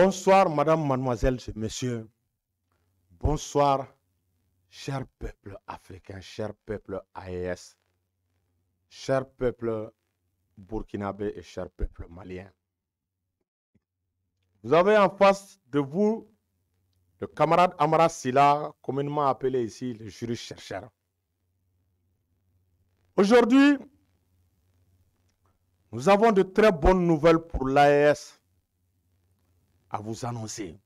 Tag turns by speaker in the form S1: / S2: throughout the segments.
S1: Bonsoir, madame, mademoiselle, messieurs. Bonsoir, cher peuple africain, cher peuple AES, cher peuple burkinabé et cher peuple malien. Vous avez en face de vous le camarade Amara Silla, communément appelé ici le juriste chercheur. Aujourd'hui, nous avons de très bonnes nouvelles pour l'AES à vous annoncer.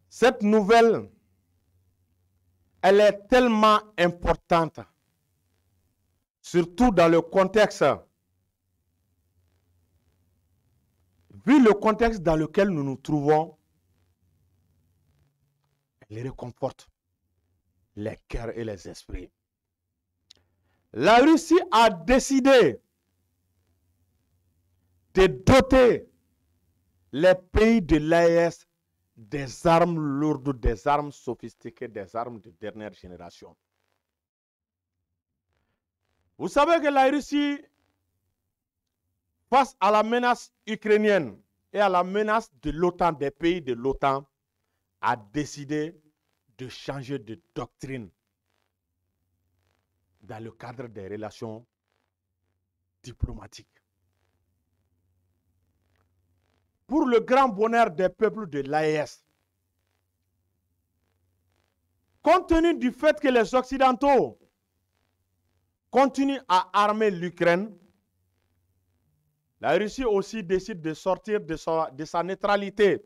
S1: Cette nouvelle, elle est tellement importante, surtout dans le contexte, vu le contexte dans lequel nous nous trouvons, elle réconforte les cœurs et les esprits. La Russie a décidé de doter les pays de l'AES des armes lourdes, des armes sophistiquées, des armes de dernière génération. Vous savez que la Russie, face à la menace ukrainienne et à la menace de l'OTAN, des pays de l'OTAN, a décidé de changer de doctrine dans le cadre des relations diplomatiques. Pour le grand bonheur des peuples de l'AES, compte tenu du fait que les Occidentaux continuent à armer l'Ukraine, la Russie aussi décide de sortir de sa neutralité.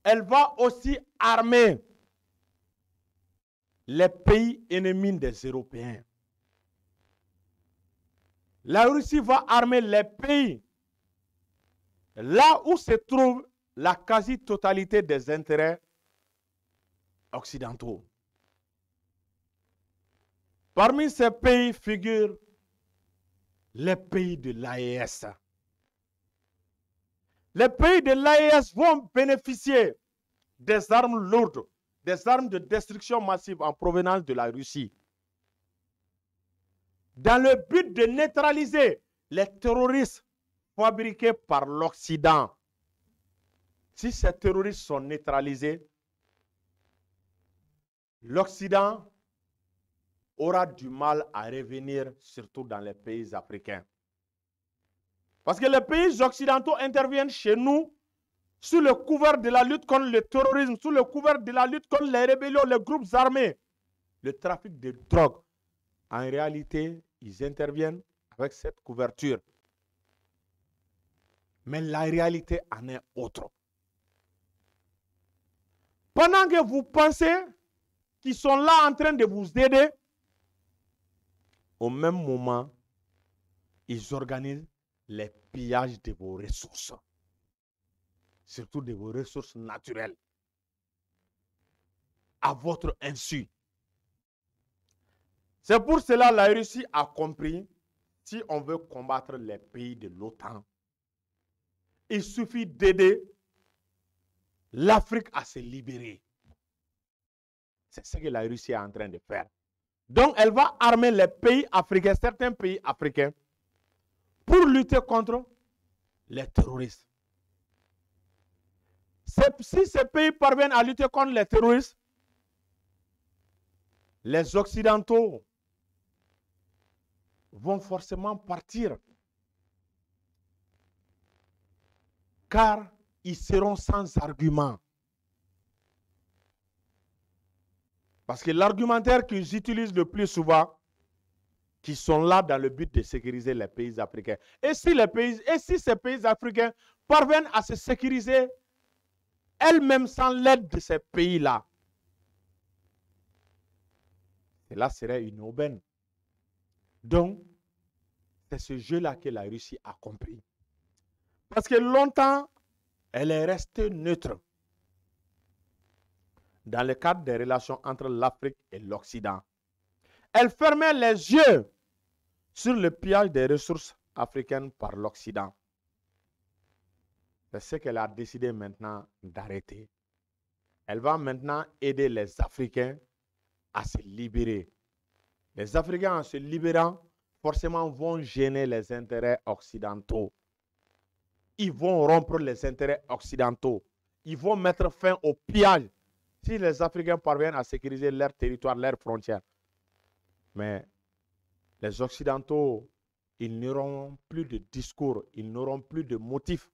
S1: Elle va aussi armer les pays ennemis des Européens. La Russie va armer les pays là où se trouve la quasi-totalité des intérêts occidentaux. Parmi ces pays figurent les pays de l'AES. Les pays de l'AES vont bénéficier des armes lourdes, des armes de destruction massive en provenance de la Russie, dans le but de neutraliser les terroristes fabriqués par l'Occident. Si ces terroristes sont neutralisés, l'Occident aura du mal à revenir, surtout dans les pays africains. Parce que les pays occidentaux interviennent chez nous sous le couvert de la lutte contre le terrorisme, sous le couvert de la lutte contre les rébellions, les groupes armés, le trafic de drogue. En réalité, ils interviennent avec cette couverture. Mais la réalité en est autre. Pendant que vous pensez qu'ils sont là en train de vous aider, au même moment, ils organisent les pillages de vos ressources, surtout de vos ressources naturelles, à votre insu. C'est pour cela que la Russie a compris, si on veut combattre les pays de l'OTAN, il suffit d'aider l'Afrique à se libérer. C'est ce que la Russie est en train de faire. Donc, elle va armer les pays africains, certains pays africains, pour lutter contre les terroristes. Si ces pays parviennent à lutter contre les terroristes, les Occidentaux vont forcément partir, car ils seront sans argument. Parce que l'argumentaire qu'ils utilisent le plus souvent, qui sont là dans le but de sécuriser les pays africains. Et si ces pays africains parviennent à se sécuriser elles-mêmes sans l'aide de ces pays-là, cela serait une aubaine. Donc, c'est ce jeu-là que la Russie a compris. Parce que longtemps, elle est restée neutre dans le cadre des relations entre l'Afrique et l'Occident. Elle fermait les yeux sur le pillage des ressources africaines par l'Occident. C'est ce qu'elle a décidé maintenant d'arrêter. Elle va maintenant aider les Africains à se libérer. Les Africains, en se libérant, forcément vont gêner les intérêts occidentaux. ils vont rompre les intérêts occidentaux. Ils vont mettre fin au pillage si les Africains parviennent à sécuriser leur territoire, leurs frontières. Mais les Occidentaux, ils n'auront plus de discours, ils n'auront plus de motifs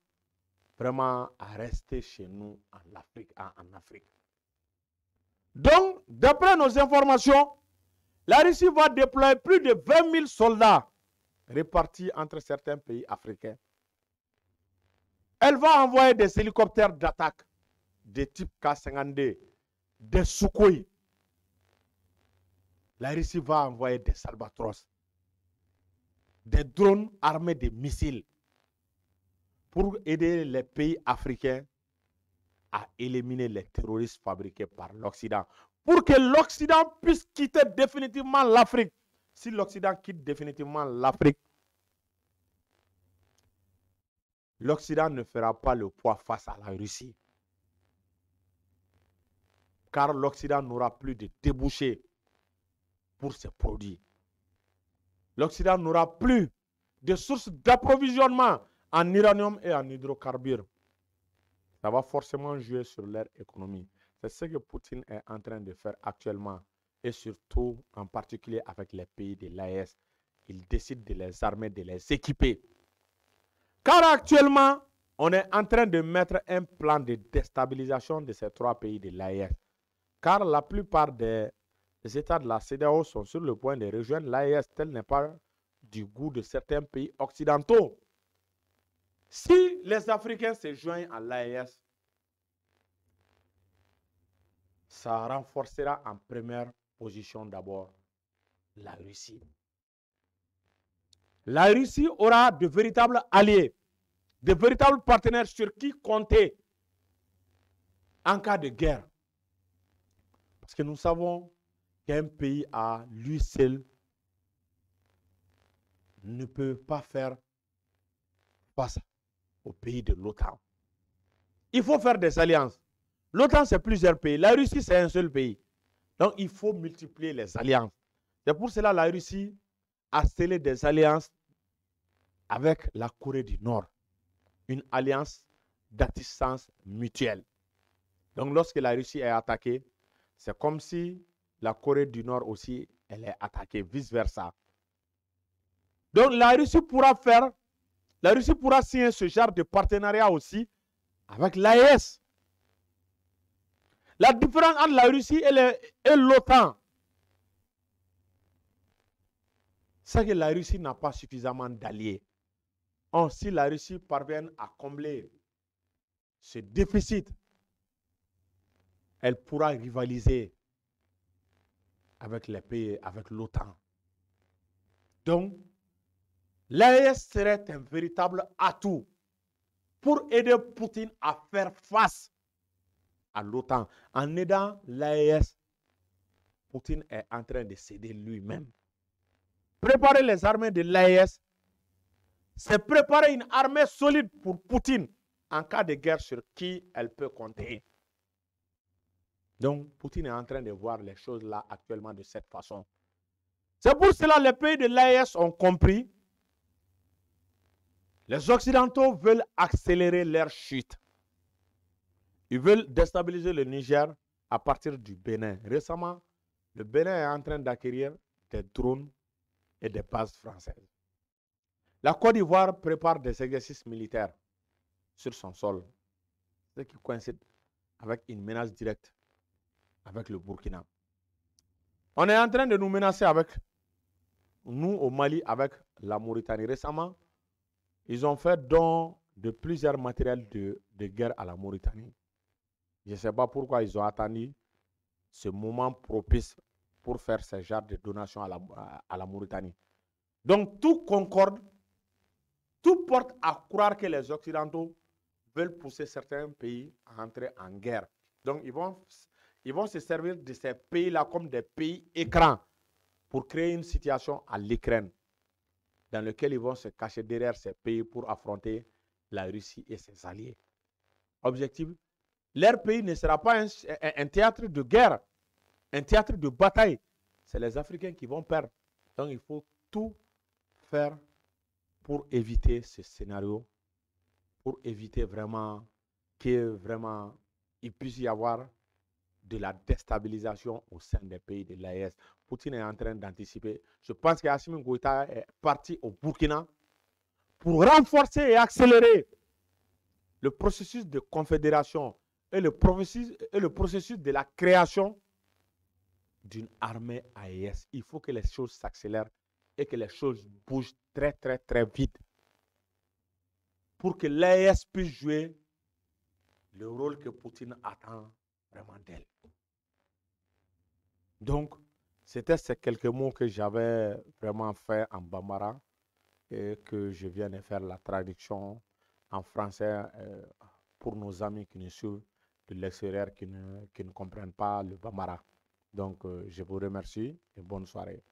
S1: vraiment à rester chez nous en Afrique. Donc, d'après nos informations, la Russie va déployer plus de 20 000 soldats répartis entre certains pays africains. Elle va envoyer des hélicoptères d'attaque de type K-52, des Sukhoi. La Russie va envoyer des Albatros, des drones armés de missiles pour aider les pays africains à éliminer les terroristes fabriqués par l'Occident, pour que l'Occident puisse quitter définitivement l'Afrique. Si l'Occident quitte définitivement l'Afrique, l'Occident ne fera pas le poids face à la Russie. Car l'Occident n'aura plus de débouchés pour ses produits. L'Occident n'aura plus de sources d'approvisionnement en uranium et en hydrocarbures. Ça va forcément jouer sur leur économie. C'est ce que Poutine est en train de faire actuellement et surtout en particulier avec les pays de l'AES. Il décide de les armer, de les équiper. Car actuellement, on est en train de mettre un plan de déstabilisation de ces trois pays de l'AES. Car la plupart des États de la CEDEAO sont sur le point de rejoindre l'AES. Tel n'est pas du goût de certains pays occidentaux. Si les Africains se joignent à l'AES, ça renforcera en première position d'abord la Russie. La Russie aura de véritables alliés, de véritables partenaires sur qui compter en cas de guerre. Parce que nous savons qu'un pays à lui seul ne peut pas faire face aux pays de l'OTAN. Il faut faire des alliances. L'OTAN, c'est plusieurs pays. La Russie, c'est un seul pays. Donc, il faut multiplier les alliances. C'est pour cela que la Russie a scellé des alliances avec la Corée du Nord. Une alliance d'assistance mutuelle. Donc, lorsque la Russie est attaquée, c'est comme si la Corée du Nord aussi, elle est attaquée, vice-versa. Donc, la Russie pourra signer ce genre de partenariat aussi avec l'AES. La différence entre la Russie et l'OTAN, c'est que la Russie n'a pas suffisamment d'alliés. Or, si la Russie parvient à combler ce déficit, elle pourra rivaliser avec les pays, avec l'OTAN. Donc, l'AES serait un véritable atout pour aider Poutine à faire face à l'OTAN. En aidant l'AES, Poutine est en train de céder lui-même. Préparer les armées de l'AES, c'est préparer une armée solide pour Poutine en cas de guerre sur qui elle peut compter. Donc, Poutine est en train de voir les choses là actuellement de cette façon. C'est pour cela que les pays de l'AES ont compris. Les Occidentaux veulent accélérer leur chute. Ils veulent déstabiliser le Niger à partir du Bénin. Récemment, le Bénin est en train d'acquérir des drones et des bases françaises. La Côte d'Ivoire prépare des exercices militaires sur son sol, ce qui coïncide avec une menace directe avec le Burkina. On est en train de nous menacer avec, nous au Mali, avec la Mauritanie. Récemment, ils ont fait don de plusieurs matériels de guerre à la Mauritanie. Je ne sais pas pourquoi ils ont attendu ce moment propice pour faire ce genre de donation à la Mauritanie. Donc tout concorde, tout porte à croire que les Occidentaux veulent pousser certains pays à entrer en guerre. Donc ils vont se servir de ces pays-là comme des pays écrans pour créer une situation à l'Ukraine dans lequel ils vont se cacher derrière ces pays pour affronter la Russie et ses alliés. Objectif, leur pays ne sera pas un théâtre de guerre, un théâtre de bataille. C'est les Africains qui vont perdre. Donc il faut tout faire pour éviter ce scénario, pour éviter vraiment il puisse y avoir de la déstabilisation au sein des pays de l'AES. Poutine est en train d'anticiper. Je pense qu'Assimi Goïta est parti au Burkina pour renforcer et accélérer le processus de confédération et le processus de la création d'une armée AES. Il faut que les choses s'accélèrent et que les choses bougent très, très, très vite pour que l'AES puisse jouer le rôle que Poutine attend vraiment d'elle. Donc, c'était ces quelques mots que j'avais vraiment fait en bambara et que je viens de faire la traduction en français pour nos amis qui nous suivent de l'extérieur qui ne comprennent pas le bambara. Donc, je vous remercie et bonne soirée.